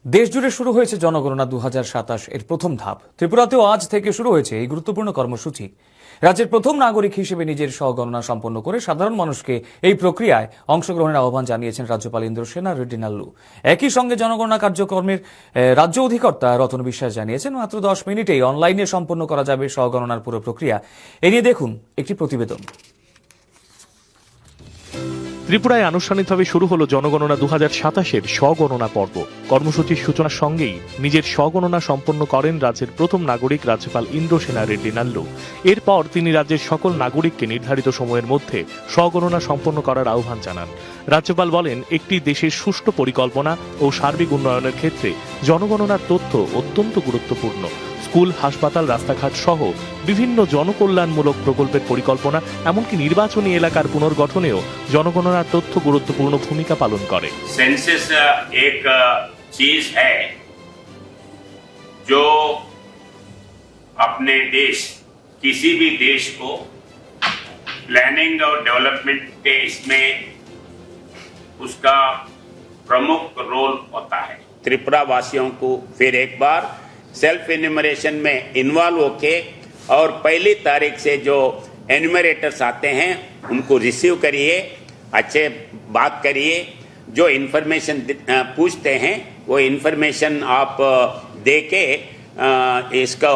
দেশ জুড়ে শুরু হয়েছে জনগণনা ২০২৭ এর প্রথম ধাপ। ত্রিপুরাতেও আজ থেকে শুরু হয়েছে এই গুরুত্বপূর্ণ কর্মসূচি। রাজ্যের প্রথম নাগরিক হিসেবে নিজের স্বগণনা সম্পন্ন করে সাধারণ মানুষকে এই প্রক্রিয়ায় অংশগ্রহণের আহ্বান জানিয়েছেন রাজ্যপাল ইন্দ্রসেনা রেড্ডি নাল্লু। একই সঙ্গে জনগণনা কার্যক্রমের রাজ্য অধিকর্তা রতন বিশ্বাস জানিয়েছেন মাত্র 10 মিনিটেই অনলাইনে সম্পন্ন করা যাবে স্বগণনার পুরো প্রক্রিয়া। এ নিয়ে দেখুন একটি প্রতিবেদন। ত্রিপুরায় আনুষ্ঠানিকভাবে শুরু হলো জনগণনা ২০২৭-এর স্বগণনা পর্ব। কর্মসূচির সূচনার সঙ্গেই নিজের স্বগণনা সম্পন্ন করেন রাজ্যের প্রথম নাগরিক রাজ্যপাল ইন্দ্রসেনা রেড্ডি নাল্লু। এরপর তিনি রাজ্যের সকল নাগরিককে নির্ধারিত সময়ের মধ্যে স্বগণনা সম্পন্ন করার আহ্বান জানান। রাজ্যপাল বলেন, একটি দেশের সুষ্ঠু পরিকল্পনা ও সার্বিক উন্নয়নের ক্ষেত্রে জনগণনার তথ্য অত্যন্ত গুরুত্বপূর্ণ। স্কুল, হাসপাতাল, রাস্তাঘাট সহ বিভিন্ন জনকল্যাণমূলক প্রকল্পের পরিকল্পনা, এমনকি নির্বাচনী এলাকার পুনর্গঠনেও জনগণনার তথ্য গুরুত্বপূর্ণ ভূমিকা পালন করে। सेंसस एक चीज है जो अपने देश, किसी भी देश को प्लानिंग और डेवलपमेंट के इसमें उसका प्रमुख रोल होता है। त्रिपुरा वासियों को फिर एक बार सेल्फ एन्यूमरेशन में इन्वॉल्व होके और पहली तारीख से जो एन्यूमरेटर्स आते हैं उनको रिसीव करिए, अच्छे बात करिए, जो इन्फॉर्मेशन पूछते हैं वो इन्फॉर्मेशन आप दे के इसका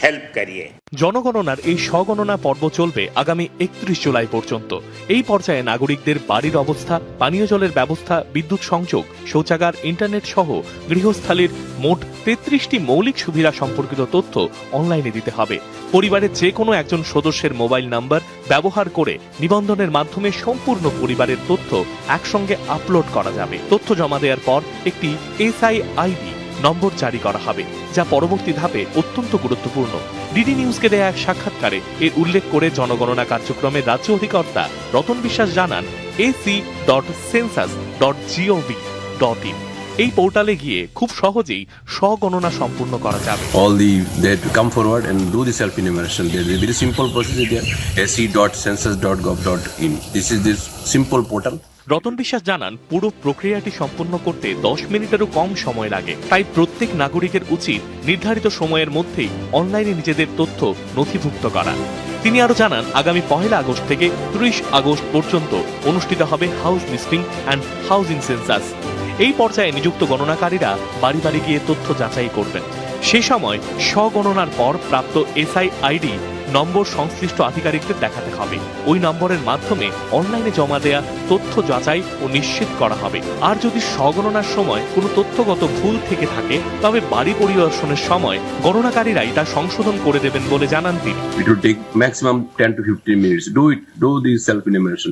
हेल्प करिए। জনগণনার এই স্বগণনা পর্ব চলবে আগামী ৩১ জুলাই পর্যন্ত। এই পর্যায়ে নাগরিকদের বাড়ির অবস্থা, পানীয় জলের ব্যবস্থা, বিদ্যুৎ সংযোগ, শৌচাগার, ইন্টারনেট সহ গৃহস্থালির মোট ৩৩টি মৌলিক সুবিধা সম্পর্কিত তথ্য অনলাইনে দিতে হবে। পরিবারের যে কোনো একজন সদস্যের মোবাইল নাম্বার ব্যবহার করে নিবন্ধনের মাধ্যমে সম্পূর্ণ পরিবারের তথ্য একসঙ্গে আপলোড করা যাবে। তথ্য জমা দেওয়ার পর একটি SIID নম্বর জারি করা হবে, যা পরবর্তী ধাপে অত্যন্ত গুরুত্বপূর্ণ। ডিডি নিউজকে দেয়া এক সাক্ষাৎকারে এর উল্লেখ করে জনগণনা কার্যক্রমের রাজ্য অধিকর্তা রতন বিশ্বাস জানান, ac.census.gov.in এই পোর্টালে গিয়ে খুব সহজেই স্বগণনা সম্পূর্ণ করা যাবে। They have to come forward and do the self enumeration. There is a very simple process there. ac.census.gov.in. This is this simple portal. Ratan বিশ্বাস জানান, পুরো প্রক্রিয়াটি সম্পন্ন করতে 10 মিনিটেরও কম সময় লাগে। তাই প্রত্যেক নাগরিকের উচিত নির্ধারিত সময়ের মধ্যেই অনলাইনে নিজেদের তথ্য নথিভুক্ত করা। তিনি আরো জানান, আগামী 1 আগস্ট থেকে 30 আগস্ট পর্যন্ত অনুষ্ঠিত হবে house listing and housing census. এই পর্যায়ে নিযুক্ত গণনাকারীরা বাড়ি বাড়ি গিয়ে তথ্য যাচাই করবেন। সে সময় স্বগণনার পর প্রাপ্ত SIID নম্বর সংশ্লিষ্ট আধিকারিকদের দেখাতে হবে। ওই নম্বরের মাধ্যমে অনলাইনে জমা দেয়া তথ্য যাচাই ও নিশ্চিত করা হবে। আর যদি স্বগণনার সময় কোনো তথ্যগত ভুল থেকে থাকে, তবে বাড়ি পরিদর্শনের সময় গণনাকারীরাই তা সংশোধন করে দেবেন বলে জানান তিনি। It will take maximum 10 to 15 minutes. Do the self enumeration.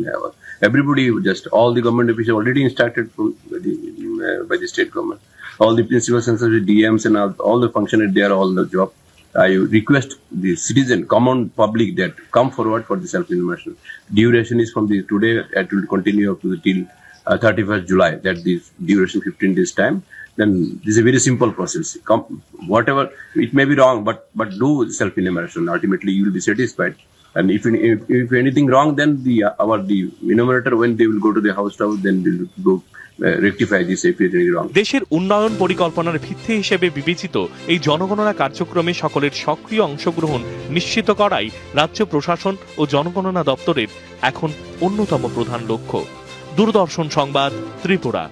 Everybody, just all the government officials already instructed by the state government. All the principal censors, DMs and all the functionaries, they are all the job. I request the citizen, common public, that come forward for the self enumeration. Duration is from the today, it will continue up to till 31st July. That this duration 15 days time. Then this is a very simple process. Whatever it may be wrong, but do self enumeration. Ultimately, you will be satisfied. And if anything wrong, then the enumerator, when they will go to the house, then they will go rectify this if it is wrong. দেশের উন্নয়ন পরিকল্পনার ভিত্তি হিসেবে বিবেচিত এই জনগণনা কার্যক্রমে সকলের সক্রিয় অংশগ্রহণ নিশ্চিত করাই রাজ্য প্রশাসন ও জনগণনা দপ্তরের এখন অন্যতম প্রধান লক্ষ্য। দূরদর্শন সংবাদ, ত্রিপুরা।